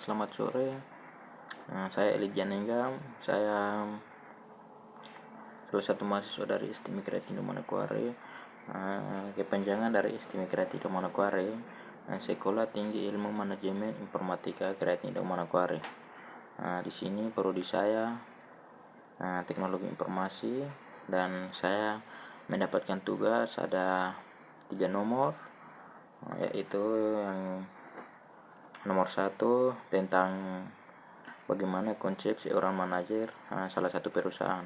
Selamat sore. Saya Eli Janengga. Saya salah satu mahasiswa dari STIM Kreatindo Manokwari. Kepanjangan dari STIM Kreatindo Manokwari, Sekolah Tinggi Ilmu Manajemen Informatika Kreatindo Manokwari. Di sini prodi saya Teknologi Informasi, dan saya mendapatkan tugas ada 3 nomor, yaitu yang nomor 1 tentang bagaimana konsep seorang manajer salah satu perusahaan.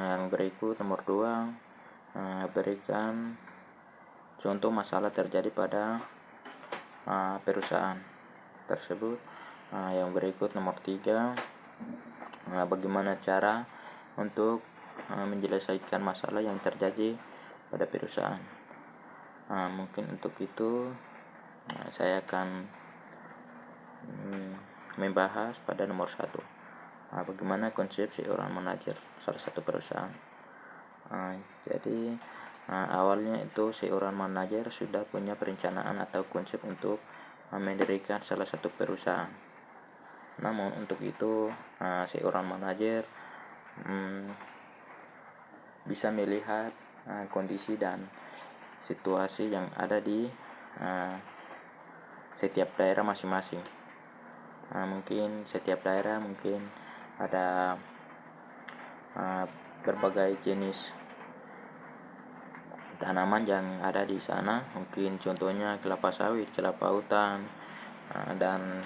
Yang berikut nomor 2, berikan contoh masalah terjadi pada perusahaan tersebut. Yang berikut nomor 3, bagaimana cara untuk menyelesaikan masalah yang terjadi pada perusahaan. Mungkin untuk itu saya akan membahas pada nomor 1, bagaimana konsep seorang manajer salah satu perusahaan. Jadi awalnya itu seorang manajer sudah punya perencanaan atau konsep untuk mendirikan salah satu perusahaan. Namun untuk itu seorang manajer bisa melihat kondisi dan situasi yang ada di setiap daerah masing-masing. Mungkin setiap daerah mungkin ada berbagai jenis tanaman yang ada di sana. Mungkin contohnya kelapa sawit, kelapa hutan, dan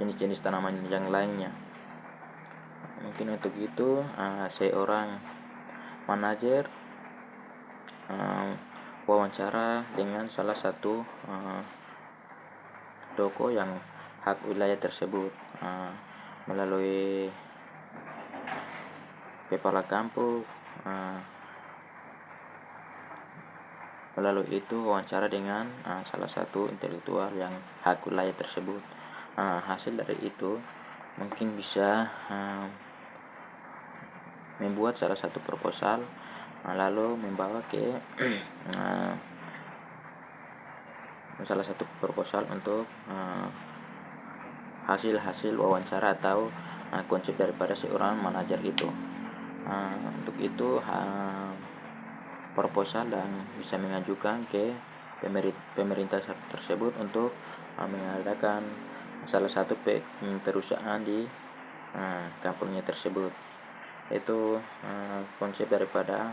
jenis-jenis tanaman yang lainnya. Mungkin untuk itu seorang manajer wawancara dengan salah satu toko yang hak wilayah tersebut melalui kepala kampung. Melalui itu wawancara dengan salah satu intelektual yang hak wilayah tersebut. Hasil dari itu mungkin bisa membuat salah satu proposal, lalu membawa ke salah satu proposal untuk hasil wawancara atau konsep daripada seorang manajer itu. Untuk itu proposal dan bisa mengajukan ke pemerintah tersebut untuk mengadakan salah satu perusahaan di kampungnya tersebut. Itu konsep daripada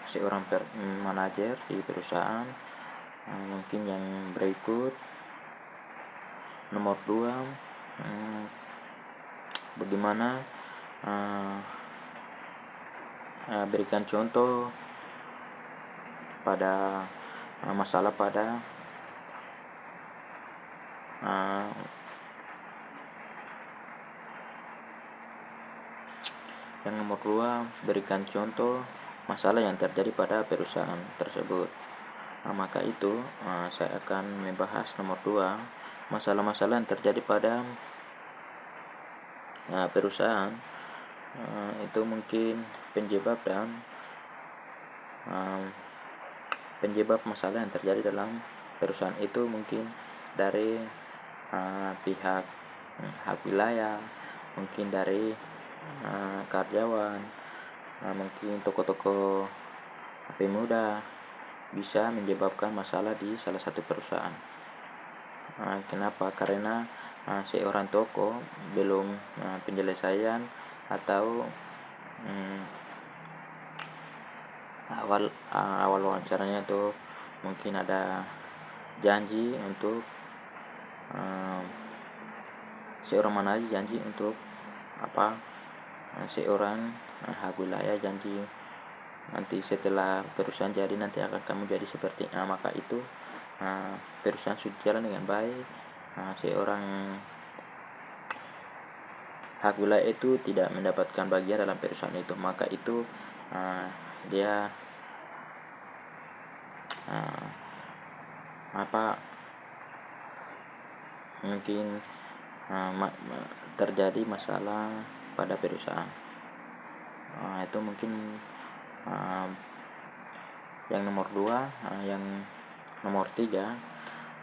seorang manajer di perusahaan. Mungkin yang berikut nomor 2, bagaimana berikan contoh pada masalah pada yang nomor 2, berikan contoh masalah yang terjadi pada perusahaan tersebut. Maka itu saya akan membahas nomor 2, masalah-masalah yang terjadi pada perusahaan. Itu mungkin penyebab masalah yang terjadi dalam perusahaan itu mungkin dari pihak hak wilayah, mungkin dari karyawan, mungkin toko-toko pemuda, bisa menyebabkan masalah di salah satu perusahaan. Kenapa? Karena seorang toko belum penyelesaian atau awal wawancaranya itu mungkin ada janji untuk seorang manajer janji untuk seorang hak wilayah janji nanti setelah perusahaan jadi nanti akan kamu jadi seperti maka itu perusahaan sudah jalan dengan baik. Seorang hak wilayah itu tidak mendapatkan bagian dalam perusahaan itu, maka itu dia mungkin terjadi masalah pada perusahaan. Itu mungkin yang nomor 2. Yang nomor 3,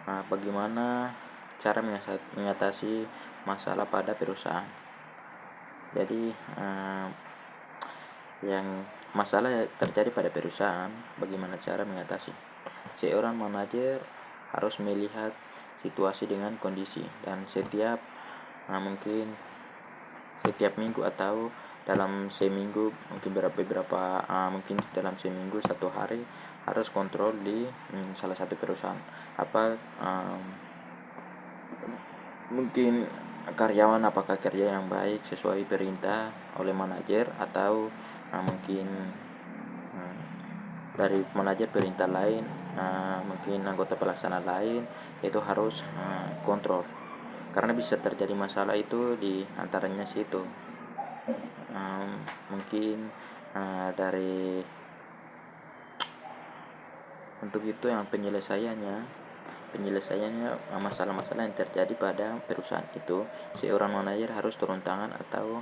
Bagaimana cara mengatasi masalah pada perusahaan. Jadi yang masalah terjadi pada perusahaan, bagaimana cara mengatasi. Seorang manajer harus melihat situasi dengan kondisi, dan mungkin setiap minggu atau dalam seminggu, mungkin mungkin dalam seminggu 1 hari harus kontrol di salah satu perusahaan mungkin karyawan apakah kerja yang baik sesuai perintah oleh manajer, atau mungkin dari manajer perintah lain, mungkin anggota pelaksana lain, itu harus kontrol, karena bisa terjadi masalah itu di antaranya situ. Mungkin dari untuk itu yang penyelesaiannya masalah-masalah yang terjadi pada perusahaan itu, seorang manajer harus turun tangan atau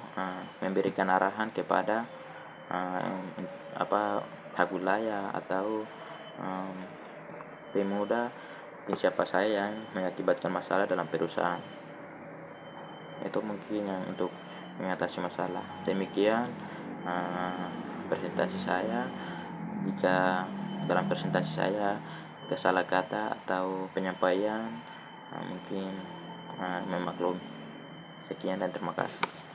memberikan arahan kepada hagulaya atau pemuda, siapa saya yang mengakibatkan masalah dalam perusahaan. Itu mungkin yang untuk mengatasi masalah. Demikian presentasi saya. Jika dalam presentasi saya salah kata atau penyampaian, mungkin memaklumi. Sekian dan terima kasih.